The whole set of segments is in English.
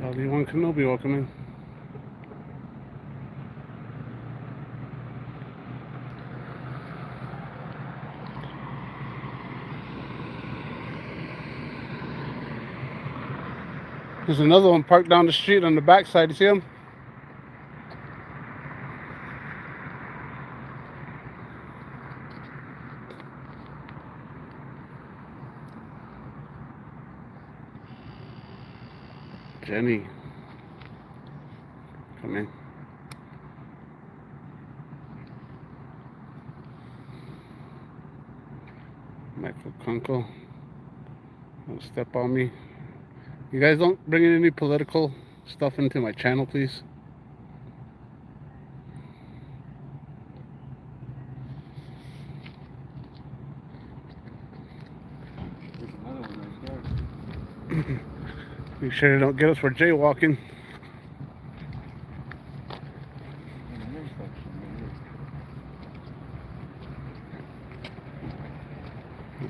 Obi-Wan Kenobi, welcome in. There's another one parked down the street on the backside. You see him? Jenny. Come in. Michael Kunkel. Don't step on me. You guys don't bring in any political stuff into my channel, please. There's another one right there. Make sure you don't get us for jaywalking.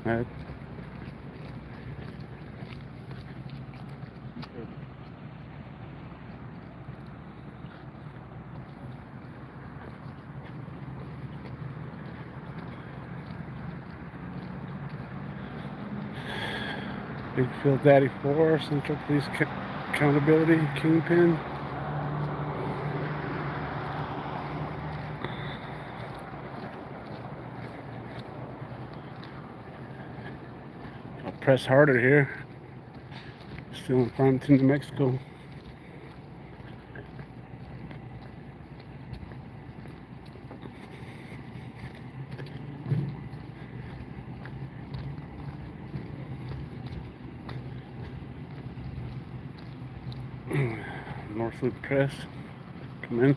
Alright. Big Field Daddy 4, Central Police Accountability, Kingpin. I'll press harder here. Still in Farmington, New Mexico. Northwood Press. Come in.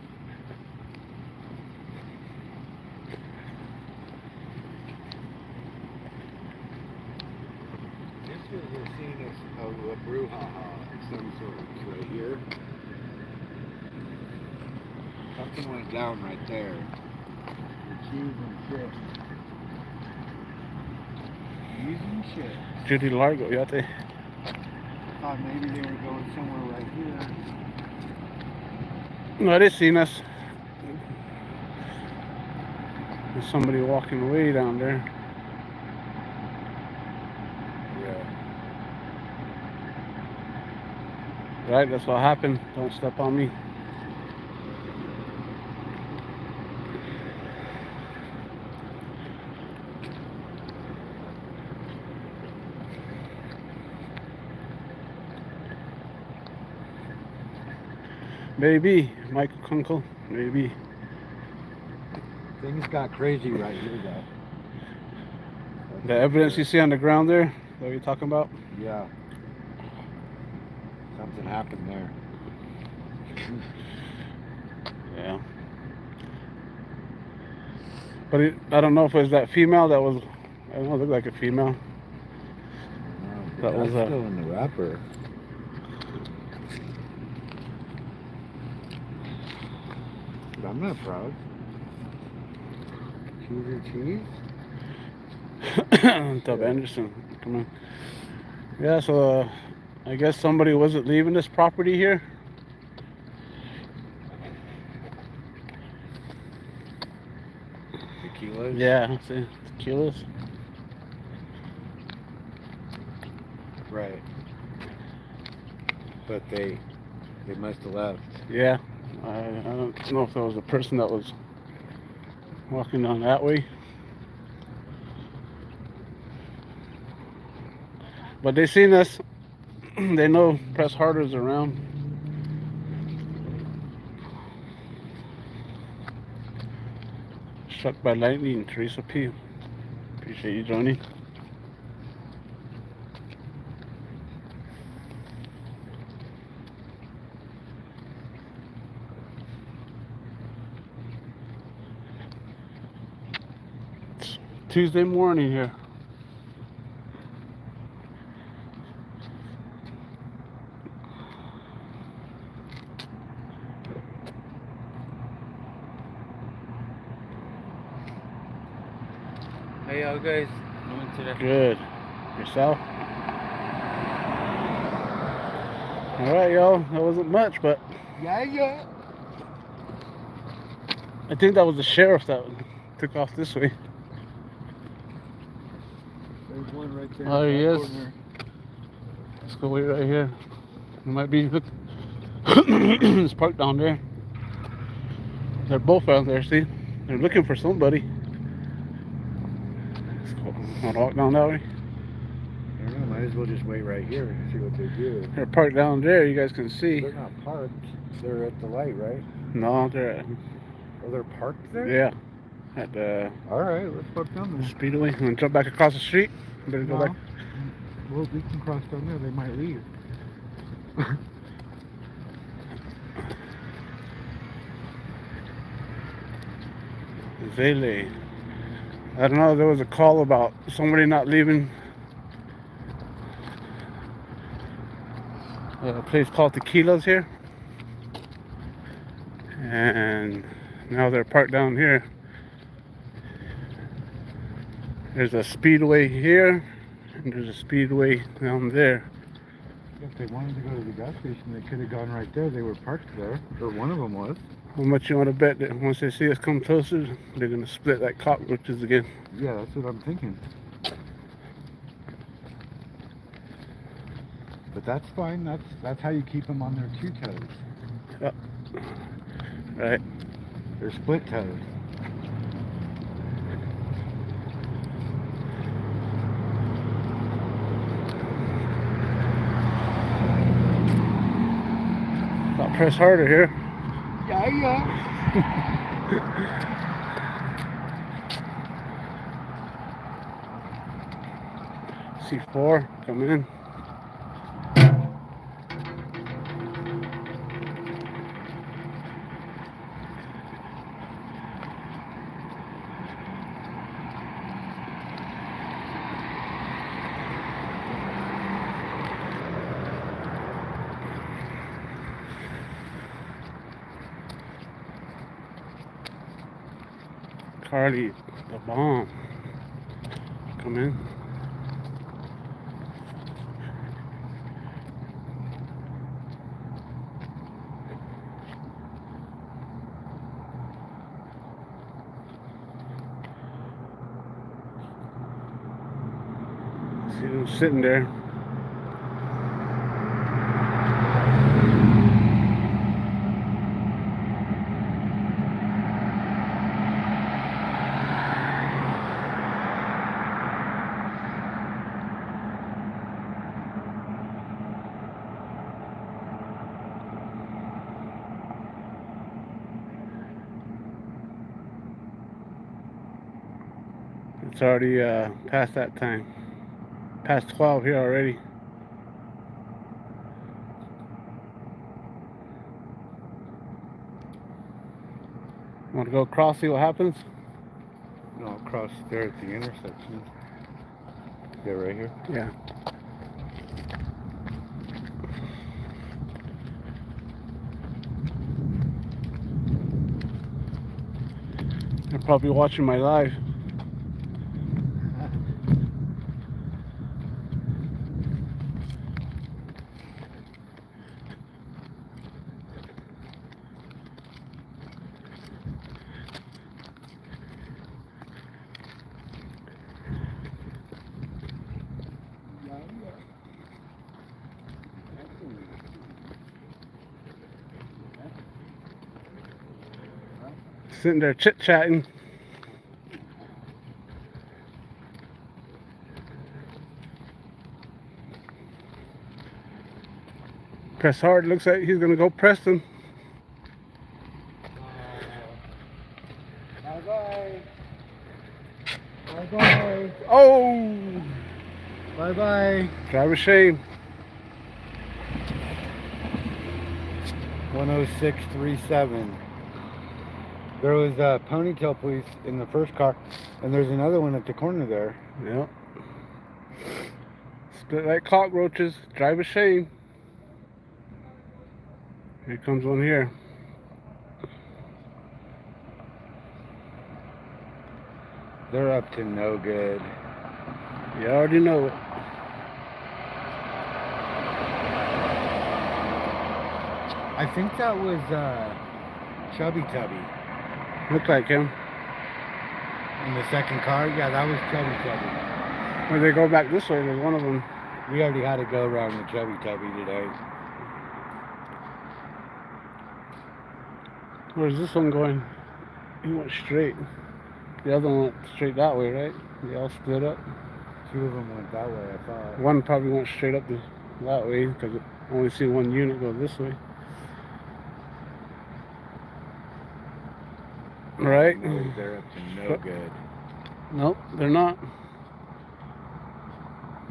This is we're seeing a brouhaha of some sort right here. Something went down right there. The cheese and shit. Cheese and shit. Judy Largo, yate. Thought maybe they were going somewhere right here. No, they seen us. There's somebody walking away down there. Yeah. Right, that's what happened. Don't step on me. Maybe, Michael Kunkel, maybe. Things got crazy right here, though. The evidence you see on the ground there, is that what you're talking about? Yeah. Something happened there. Yeah. But I don't know if it was that female that was, I don't know, it looked like a female. That was still in the wrapper. But I'm not proud. Cheese and cheese? Dub Anderson, come on. Yeah, so I guess somebody wasn't leaving this property here. Tequilas? Yeah, see, tequilas. Right. But they must have left. Yeah, I don't know if there was a person that was walking down that way. But they seen us. They know Press Harder's around. Struck by lightning, Teresa P. Appreciate you joining. It's Tuesday morning here. How y'all guys doing today? Good. Yourself? Alright, y'all. That wasn't much, but Yeah. I think that was the sheriff that took off this way. There's one right there. Oh, he is. Corner. Let's go wait right here. It might be. It's parked down there. They're both out there, see? They're looking for somebody. Let's go. Want to walk down that way? I don't know, might as well just wait right here and see what they do. They're parked down there, you guys can see. They're not parked. They're at the light, right? No, they're at, Oh, they're parked there? yeah. At the Alright, let's park down there. speedway. You want to jump back across the street? Better go back. Well, we can cross down there. They might leave. Zele. I don't know, there was a call about somebody not leaving a place called Tequila's here. And now they're parked down here. There's a speedway here, and there's a speedway down there. If they wanted to go to the gas station, they could have gone right there. They were parked there, or one of them was. How much you want to bet that once they see us come closer, they're going to split like cockroaches again? Yeah, that's what I'm thinking. But that's fine. That's how you keep them on their two toes. Yep. Right. They're split toes. I'll press harder here. Yeah. C4, come in. Carly, the bomb. Come in. See them sitting there. It's already past that time. Past 12 here already. Want to go across, see what happens? No, across there at the intersection. Yeah, right here. Yeah. They're probably watching my live. Sitting there chit-chatting. Press hard, looks like he's gonna go Preston. Bye-bye. Bye-bye. Oh! Bye-bye. Driver shame. 10637. There was a ponytail police in the first car, and there's another one at the corner there. Yep. Split like cockroaches. Driver shame. Here comes one here. They're up to no good. You already know it. I think that was Chubby Tubby. Looked like him. In the second car? Yeah, that was Chubby Tubby. When they go back this way, there's one of them. We already had to go around the Chubby Tubby today. Where's this one going? He went straight. The other one went straight that way, right? They all split up. Two of them went that way, I thought. One probably went straight up that way because I only see one unit go this way. Right? No, they're up to no good. Nope, they're not.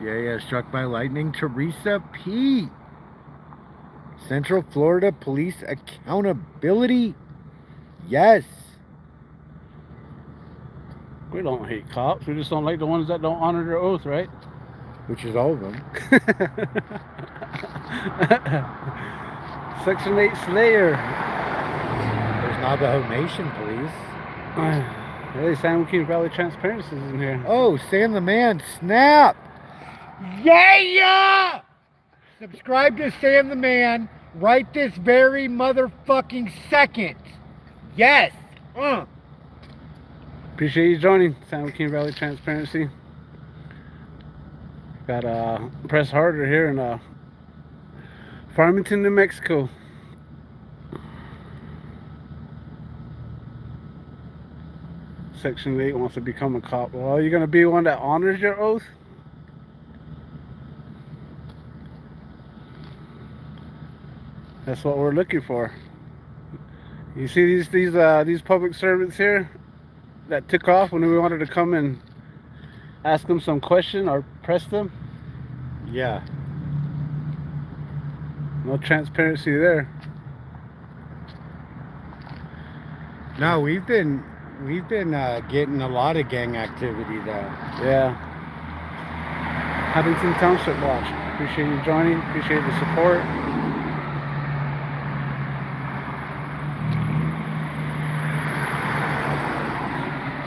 Yeah, struck by lightning. Teresa P. Central Florida Police Accountability. Yes. We don't hate cops. We just don't like the ones that don't honor their oath, right? Which is all of them. Section 8 Slayer. There's Navajo Nation Police. Hey, San Joaquin Valley Transparency is in here. Oh, Sam the Man, snap! Yeah! Subscribe to Sam the Man right this very motherfucking second. Yes! Appreciate you joining San Joaquin Valley Transparency. Got press harder here in Farmington, New Mexico. Section 8 wants to become a cop. Well, are you going to be one that honors your oath? That's what we're looking for. You see these public servants here that took off when we wanted to come and ask them some question or press them? Yeah. No transparency there. No, we've been getting a lot of gang activity though. Yeah. Huntington Township Watch. Appreciate you joining. Appreciate the support.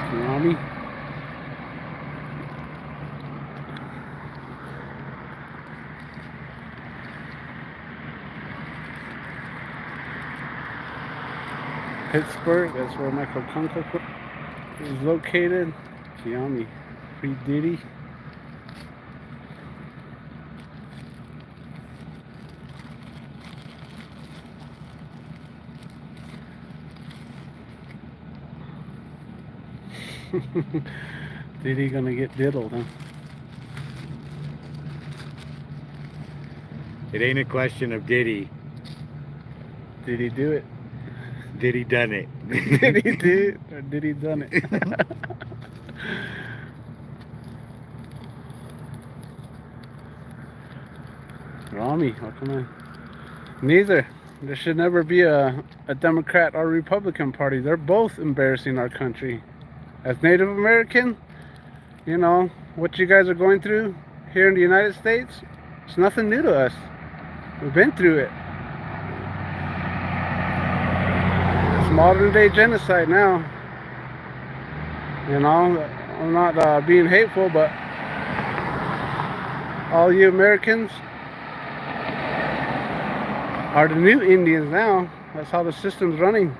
Tsunami. Pittsburgh, that's where Michael Conco is located. Kiami, Free Diddy. Diddy gonna get diddled, huh? It ain't a question of did he. Did he do it? Did he done it? Did he do it or did he done it? Rami, oh, come on. Neither. There should never be a Democrat or Republican party. They're both embarrassing our country. As Native American, you know, what you guys are going through here in the United States, it's nothing new to us. We've been through it. It's modern day genocide now. You know, I'm not being hateful, but all you Americans are the new Indians now. That's how the system's running.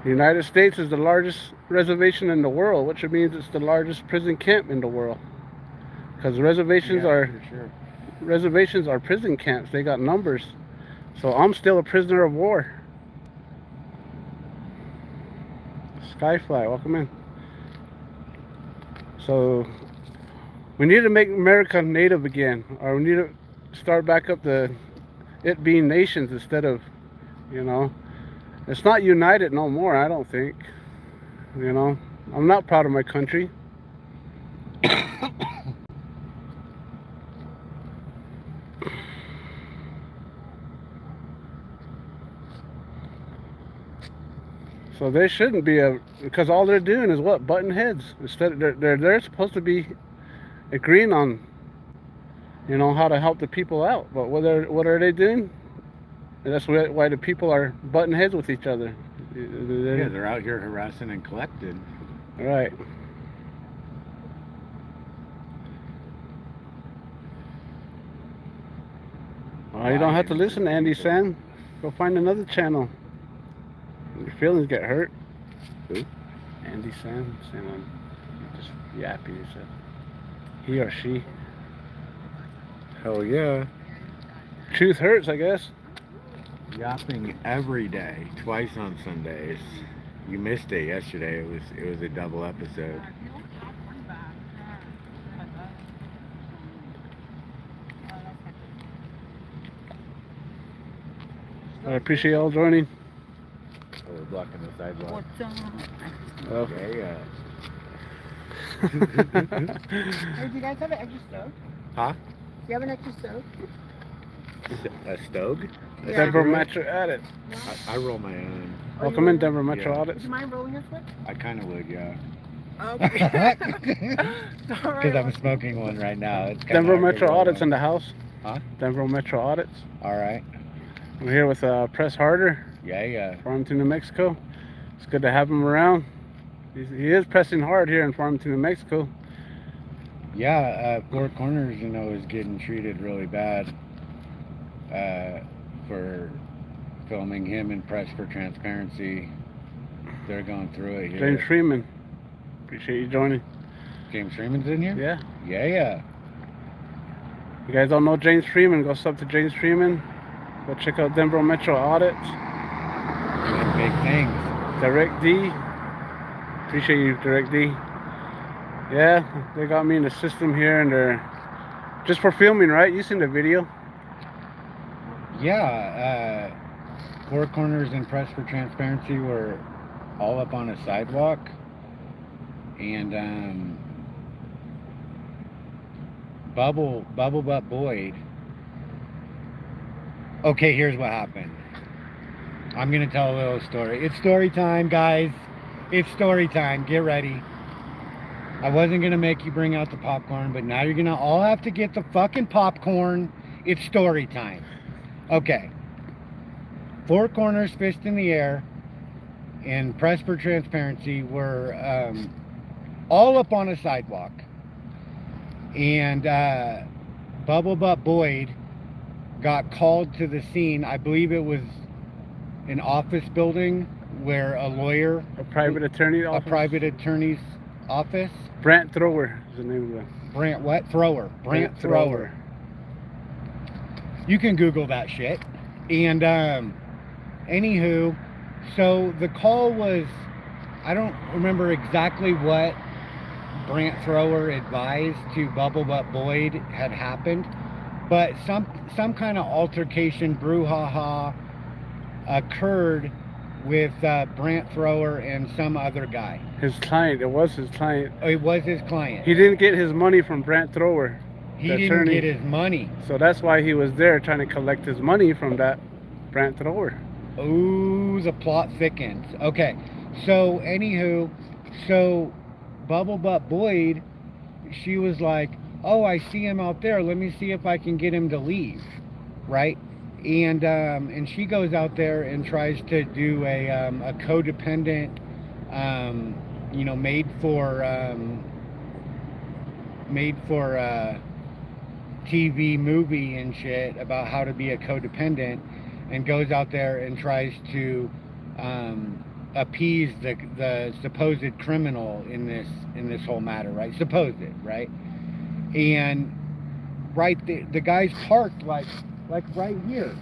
The United States is the largest reservation in the world, which means it's the largest prison camp in the world. Because reservations are prison camps. They got numbers. So I'm still a prisoner of war. Skyfly, welcome in. So we need to make America native again, or we need to start back up it being nations instead of, you know, it's not united no more, I don't think. You know, I'm not proud of my country. So they shouldn't be because all they're doing is what? Butting heads. Instead, they're supposed to be agreeing on, you know, how to help the people out. But what are they doing? And that's why the people are butting heads with each other. Yeah, they're out here harassing and collecting. Right. Oh, you don't have to listen to Andy San. Go find another channel. Your feelings get hurt. Who? Andy San. Just yapping, he said. He or she. Hell yeah. Truth hurts, I guess. Yapping every day, twice on Sundays. You missed it yesterday. It was a double episode. I appreciate y'all joining. Oh, we're blocking the sidewalk. What's up? Oh. Yeah. Hey, do you guys have an extra stove? Huh? Do you have an extra stove? A stove? Yeah. Denver Metro Audit. I roll my own. Welcome in, Denver Metro Yeah. Audits. Would you mind rolling us one? I kind of would, yeah. Okay. Because I'm smoking one right now. It's kinda Denver hard to Metro roll Audits one. in the house. Huh? Denver Metro Audits. All right. I'm here with Press Harder, Yeah. Farmington, New Mexico. It's good to have him around. He is pressing hard here in Farmington, New Mexico. Yeah, 4Corners, is getting treated really bad for filming him and Press for Transparency. They're going through it here. James Freeman. Appreciate you joining. James Freeman's in here? Yeah. Yeah. You guys don't know James Freeman, go sub to James Freeman. Go check out Denver Metro Audits. Doing big things. Direct D. Appreciate you, Direct D. Yeah, they got me in the system here and they're just for filming, right? You seen the video? Yeah, 4Corners and Press for Transparency were all up on a sidewalk. And Bubble Butt Boyd. Okay, here's what happened. I'm gonna tell a little story. It's story time, guys. It's story time. Get ready. I wasn't gonna make you bring out the popcorn, but now you're gonna all have to get the fucking popcorn. It's story time. Okay. 4Corners, Fist in the Air, and Press for Transparency were all up on a sidewalk. And Bubble Butt Boyd got called to the scene. I believe it was an office building where a lawyer, A private attorney office? a private attorney's office. Brant Thrower is the name of the... Brant what? Thrower. Brant Thrower. You can Google that shit. And anywho, so the call was, I don't remember exactly what Brant Thrower advised to Bubble Butt Boyd had happened, but some kind of altercation, brouhaha, occurred with Brant Thrower and some other guy. His client, it was his client. It was his client. He didn't get his money from Brant Thrower. He the didn't attorney. get his money. So that's why he was there trying to collect his money from that Brant Thrower. Ooh, the plot thickens. Okay, so anywho, so Bubble Butt Boyd, she was like, oh, I see him out there. Let me see if I can get him to leave, right? And she goes out there and tries to do a codependent, made for TV movie and shit about how to be a codependent, and goes out there and tries to appease the supposed criminal in this whole matter, right? Supposed, right? And right, the guy's parked like right here.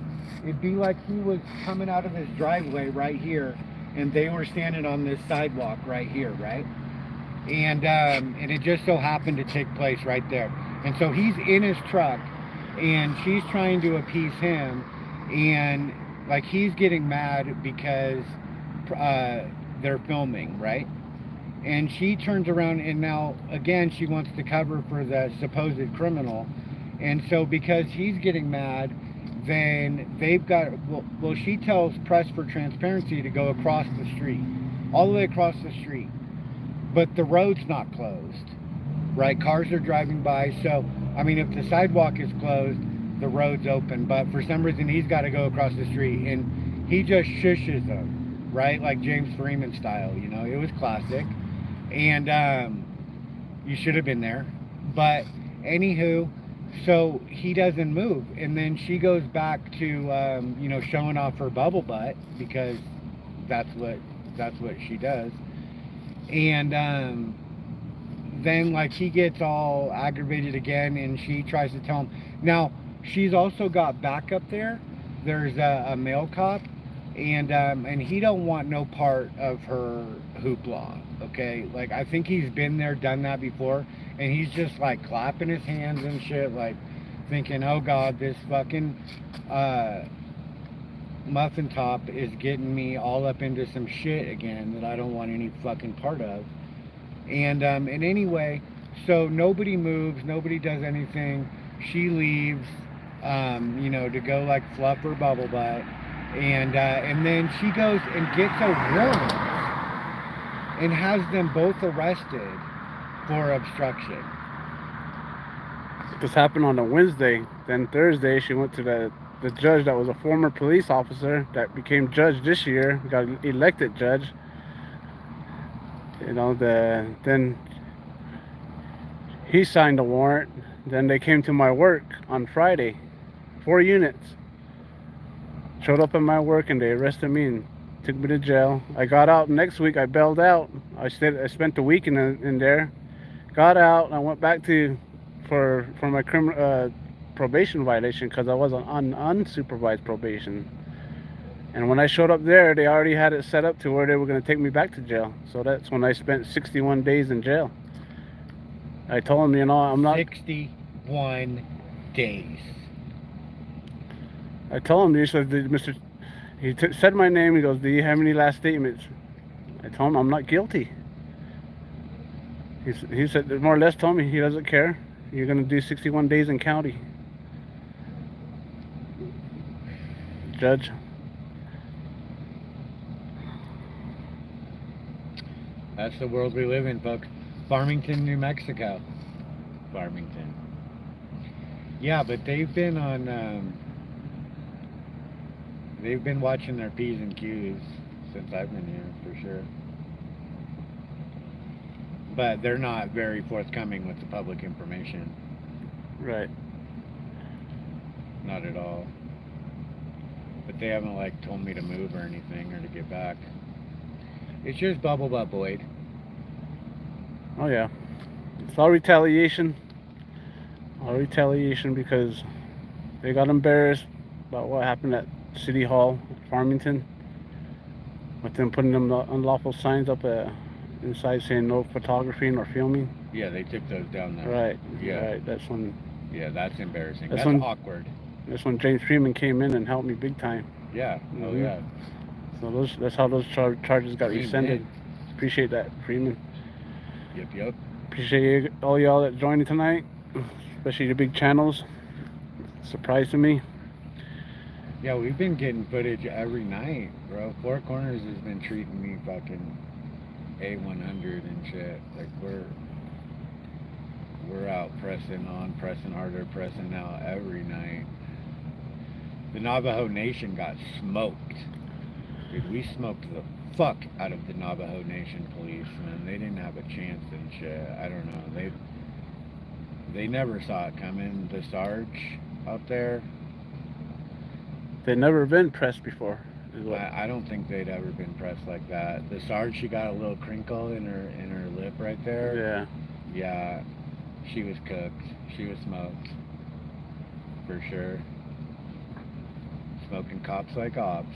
It'd be like he was coming out of his driveway right here, and they were standing on this sidewalk right here, right? And it just so happened to take place right there. And so he's in his truck, and she's trying to appease him, and like he's getting mad because they're filming, right? And she turns around, and now again she wants to cover for the supposed criminal. And so because he's getting mad, then they've got, well, she tells Press for Transparency to go across the street, all the way across the street. But the road's not closed, right? Cars are driving by. So, I mean, if the sidewalk is closed, the road's open. But for some reason, he's got to go across the street, and he just shushes them, right? Like James Freeman style, it was classic. And you should have been there. But anywho, So he doesn't move, and then she goes back to showing off her bubble butt because that's what she does. And then like he gets all aggravated again, and she tries to tell him. Now she's also got backup there. There's a male cop, and he don't want no part of her hoopla. Okay, like I think he's been there, done that before, and he's just like clapping his hands and shit, like thinking, oh god, this fucking muffin top is getting me all up into some shit again that I don't want any fucking part of. And anyway, so nobody moves, nobody does anything. She leaves, to go like fluff her bubble butt, and then she goes and gets a warrant and has them both arrested for obstruction. This happened on a Wednesday. Then Thursday, she went to the judge that was a former police officer that became judge this year, got elected judge. Then he signed the warrant. Then they came to my work on Friday, 4 units. Showed up at my work and they arrested me and took me to jail. I got out next week. I bailed out. I spent the week in there. Got out and I went back for my criminal probation violation because I was on unsupervised probation. And when I showed up there, they already had it set up to where they were going to take me back to jail. So that's when I spent 61 days in jail. I told them, I'm not... 61 days. I told him, he said, said my name. He goes, do you have any last statements? I told him I'm not guilty. He said, more or less told me he doesn't care. You're going to do 61 days in county. Judge. That's the world we live in, folks. Farmington, New Mexico. Farmington. Yeah, but they've been on... they've been watching their P's and Q's since I've been here, for sure. But they're not very forthcoming with the public information. Right. Not at all. But they haven't, like, told me to move or anything or to get back. It's just Bubble Butt Boyd. Oh, yeah. It's all retaliation. All retaliation because they got embarrassed about what happened at City Hall, Farmington, with them putting them unlawful signs up inside saying no photography nor filming. Yeah, they took those down there. Right. Yeah. Right. That's when. Yeah, that's embarrassing. That's That's awkward. That's when James Freeman came in and helped me big time. Yeah. Oh, Mhm. yeah. So that's how those charges got Freeman. rescinded. Appreciate that, Freeman. Yep. Appreciate all y'all that joined tonight, especially the big channels. Surprise to me. Yeah, we've been getting footage every night, bro. 4Corners has been treating me fucking A100 and shit. Like we're out pressing harder, pressing out every night. The Navajo Nation got smoked. Dude, we smoked the fuck out of the Navajo Nation police, man. They didn't have a chance and shit. I don't know. They never saw it coming. The Sarge out there. They've never been pressed before. I don't think they'd ever been pressed like that. The Sarge, she got a little crinkle in her lip right there. Yeah. Yeah, she was cooked. She was smoked. For sure. Smoking cops like ops.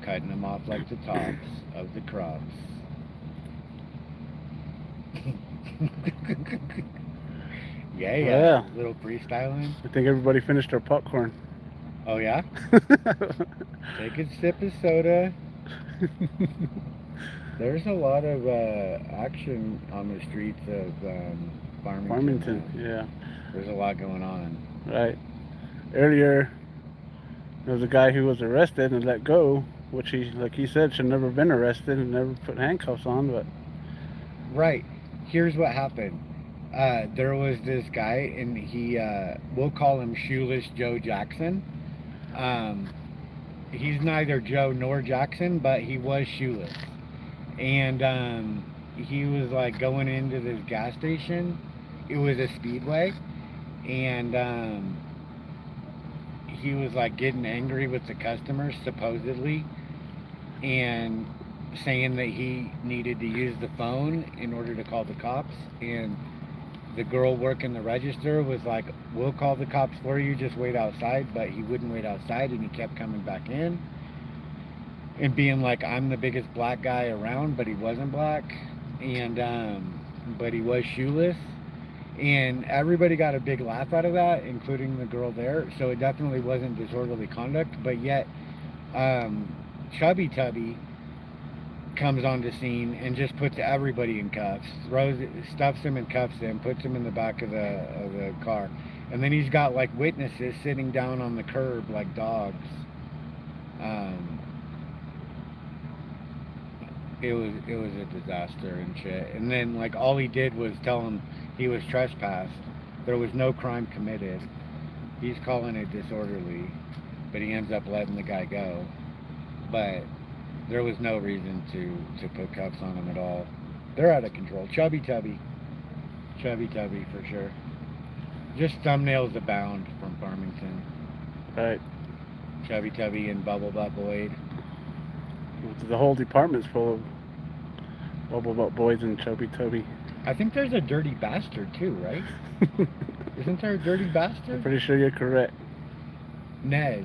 Cutting them off like the tops of the crops. Yeah. Little freestyling. I think everybody finished their popcorn. Oh yeah? Take a sip of soda. There's a lot of action on the streets of Farmington. Yeah. There's a lot going on. Right. Earlier, there was a guy who was arrested and let go, which he, like he said, should never been arrested and never put handcuffs on, but... Right. Here's what happened. There was this guy, and he, we'll call him Shoeless Joe Jackson. He's neither Joe nor Jackson, but he was shoeless. And he was like going into this gas station, it was a speedway, and he was like getting angry with the customers supposedly, and saying that he needed to use the phone in order to call the cops, and the girl working the register was like, we'll call the cops for you, just wait outside. But he wouldn't wait outside, and he kept coming back in and being like, I'm the biggest black guy around, but he wasn't black, and but he was shoeless, and everybody got a big laugh out of that, including the girl there. So it definitely wasn't disorderly conduct, but yet Chubby Tubby comes on the scene and just puts everybody in cuffs, stuffs him and cuffs him, puts him in the back of the car, and then he's got like witnesses sitting down on the curb like dogs. It was a disaster and shit. And then like all he did was tell him he was trespassed. There was no crime committed. He's calling it disorderly, but he ends up letting the guy go. But there was no reason to put cuffs on him at all. They're out of control. Chubby Tubby for sure. Just thumbnails abound from Farmington. Right. Chubby Tubby and Bubble Butt Boyd. The whole department's full of Bubble Butt Boys and Chubby Tubby. I think there's a Dirty Bastard too, right? Isn't there a Dirty I'm Bastard? pretty sure you're correct. Nez.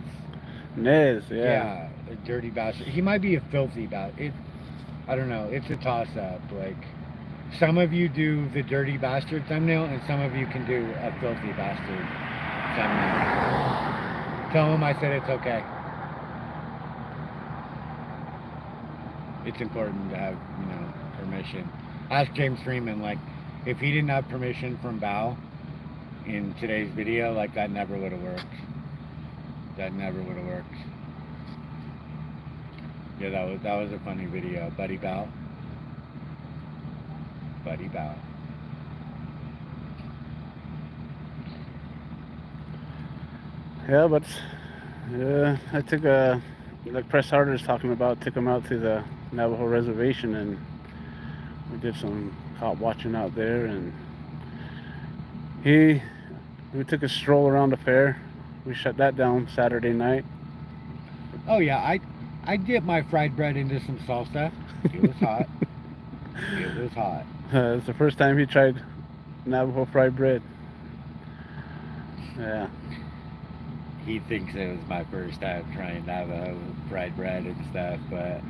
Nez, yeah. Yeah, a Dirty Bastard. He might be a filthy bastard. I don't know. It's a toss-up. Like, some of you do the Dirty Bastard thumbnail, and some of you can do a filthy bastard thumbnail. Tell him I said it's okay. It's important to have, permission. Ask James Freeman, like, if he didn't have permission from Bao in today's video, like, that never would have worked. That never would have worked. Yeah, that was a funny video. Buddy Bao. Buddy Bao. Yeah, but I took like Press Harder's talking about, took him out to the Navajo reservation, and we did some cop watching out there, and we took a stroll around the fair. We shut that down Saturday night. Oh yeah, I dipped my fried bread into some salsa. It was hot. It was hot. It's the first time he tried Navajo fried bread. Yeah. He thinks it was my first time trying Navajo fried bread and stuff, but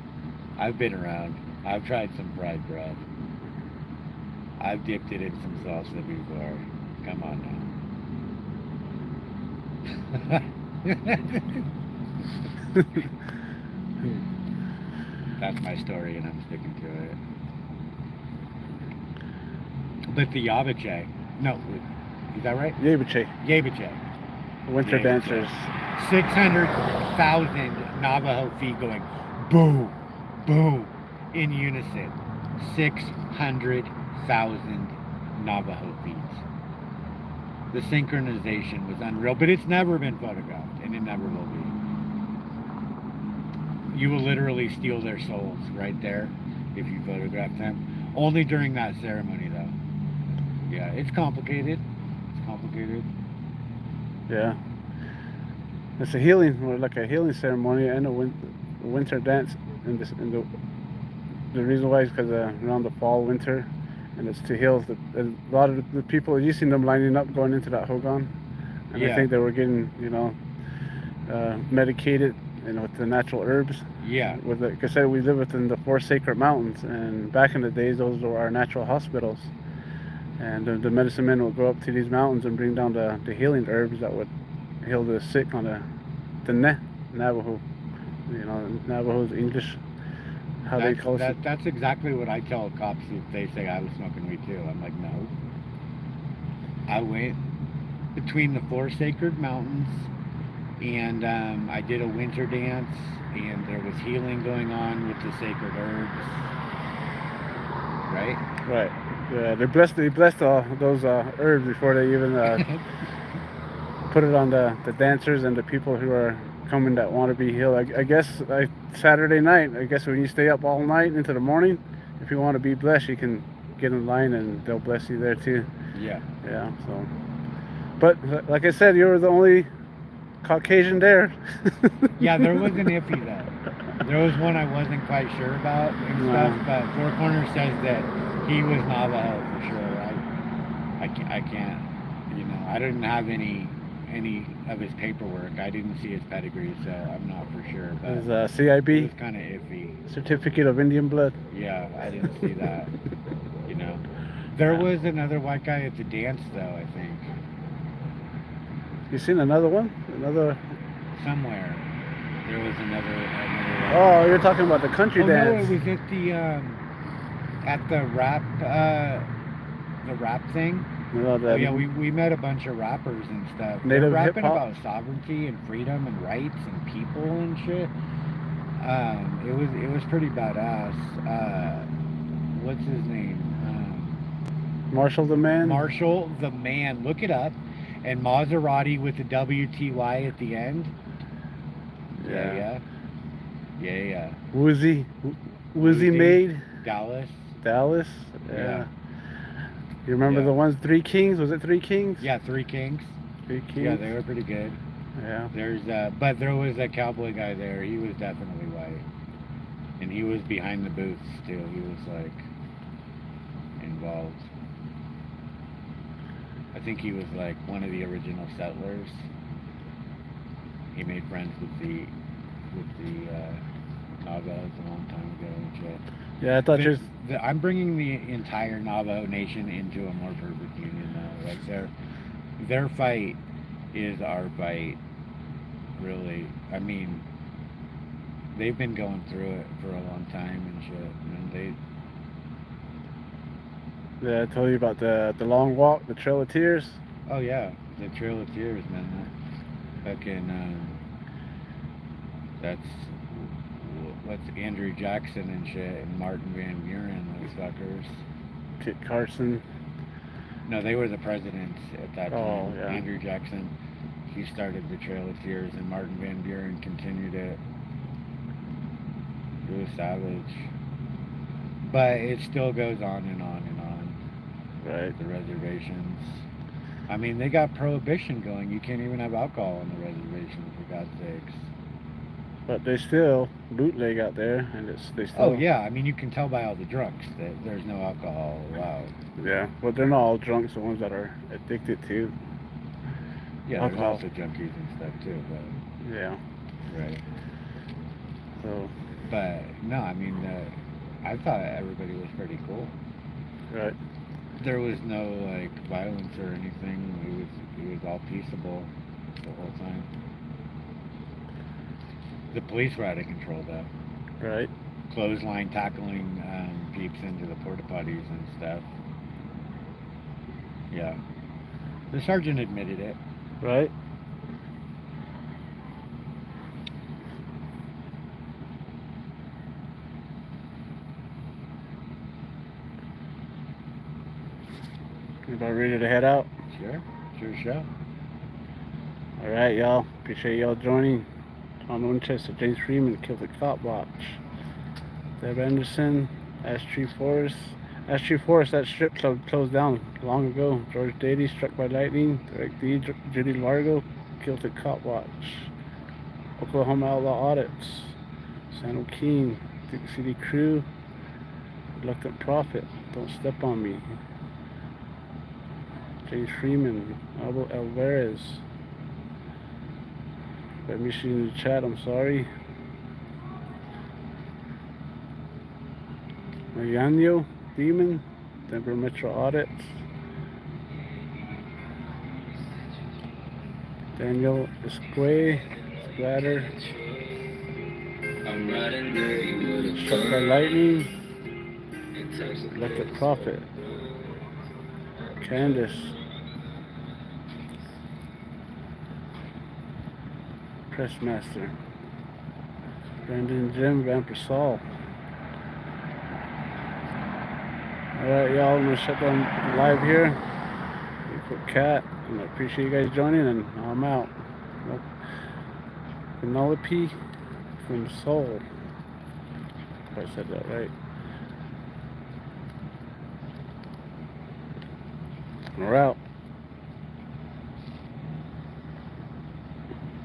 I've been around. I've tried some fried bread. I've dipped it in some salsa before. Come on now. That's my story, and I'm sticking to it. But the Yabache, no, is that right? Yabache. Yabache. Winter dancers. 600,000 Navajo feet going boom, boom, in unison. 600,000 Navajo feet. The synchronization was unreal, but it's never been photographed, and it never will be. You will literally steal their souls right there if you photograph them. Only during that ceremony, though. Yeah, it's complicated. It's complicated. Yeah. It's a healing, or like a healing ceremony, and a winter dance. And the reason why is because around the fall, winter, and it's to heal. A lot of the people, you've seen them lining up going into that hogan, and Yeah. I think they were getting, medicated, with the natural herbs. Yeah. Like I said, we live within the 4 sacred mountains, and back in the days, those were our natural hospitals. And the medicine men would go up to these mountains and bring down the healing herbs that would heal the sick on the Navajo. Navajo's English, how they call it. That's exactly what I tell cops if they say I was smoking weed too. I'm like, no. I went between the 4 sacred mountains, and I did a winter dance, and there was healing going on with the sacred herbs. Right? Right. Yeah, they blessed all those herbs before they even put it on the dancers and the people who are coming that want to be healed. I guess Saturday night, I guess when you stay up all night into the morning, if you want to be blessed, you can get in line and they'll bless you there too. Yeah. Yeah, so. But like I said, you were the only Caucasian there. Yeah, there was an iffy though. There was one I wasn't quite sure about and stuff, Wow. but Four Corner says that he was Navajo for sure. I can't, you know, I didn't have any of his paperwork. I didn't see his pedigree, so I'm not for sure. But His it CIB, was kind of iffy. Certificate of Indian Blood. Yeah, I didn't see that. You know, there Yeah. was another white guy at the dance though. I think You seen another one? Another? somewhere there was another Oh, you're talking about the country Oh no, dance. it was at the rap thing. You know, Oh the yeah, we met a bunch of rappers and stuff. They're native rapping hip-hop? about sovereignty and freedom and rights and people and shit. It was pretty badass. What's his name? Marshall the Man. Marshall the Man. Look it up. And Maserati with the WTY at the end. Yeah. Woozy Woozy. made. Dallas. Dallas. Yeah. You remember Yeah. the ones, Three Kings? Was it Three Kings? Yeah, Three Kings. Three Kings. Yeah, they were pretty good. Yeah. But there was a cowboy guy there. He was definitely white, and he was behind the booth still. He was like involved. I think he was like one of the original settlers. He made friends with the Navajos a long time ago and shit. Yeah, I thought you. I'm bringing the entire Navajo nation into a more perfect union now. Like their fight is our fight. Really, I mean, they've been going through it for a long time and shit. And Yeah, I told you about the long walk, the Trail of Tears. oh yeah, the Trail of Tears, man. Fucking that's Andrew Jackson and shit and Martin Van Buren, those fuckers. Kit Carson. No, they were the presidents at that Oh, time. yeah. Andrew Jackson, he started the Trail of Tears, and Martin Van Buren continued it. It was savage. But it still goes on and on and on. Right. The reservations. I mean, they got prohibition going. You can't even have alcohol on the reservation, for God's sakes. But they still bootleg out there, and they still. Oh, yeah. I mean, you can tell by all the drunks that there's no alcohol allowed. Yeah, but they're not all drunks. The ones that are addicted to. Yeah, alcohol. there's also junkies and stuff, too. But, Yeah. right. So. But, no, I mean, I thought everybody was pretty cool. Right. There was no, like, violence or anything. It was all peaceable the whole time. The police were out of control, though. Right. Clothesline tackling peeps into the porta potties and stuff. Yeah. The sergeant admitted it. Right. You about ready to head out? Sure. Sure shall. All right, y'all. Appreciate y'all joining. Tom Winchester, James Freeman, Killed the Cop Watch. Deb Anderson, Ash Tree Forest. Ash Tree Forest, that strip club closed down long ago. George Dady, Struck by Lightning. Derek D, Judy Largo, Killed the Cop Watch. Oklahoma Outlaw Audits. San Joaquin, Duke City Crew. Reluctant Prophet, Don't Step on Me. James Freeman, Albo Alvarez. If I missed you in the chat, I'm sorry. Mariano Demon, Denver Metro Audits. Daniel Splatter. Struck by Lightning. Electric Prophet. Candace. Pressmaster. Brandon Jim, Vampire Saul. Alright, y'all, I'm gonna shut down live here. Be a quick cat, and I appreciate you guys joining, and I'm out. Penelope from Seoul. If I said that right. We're out.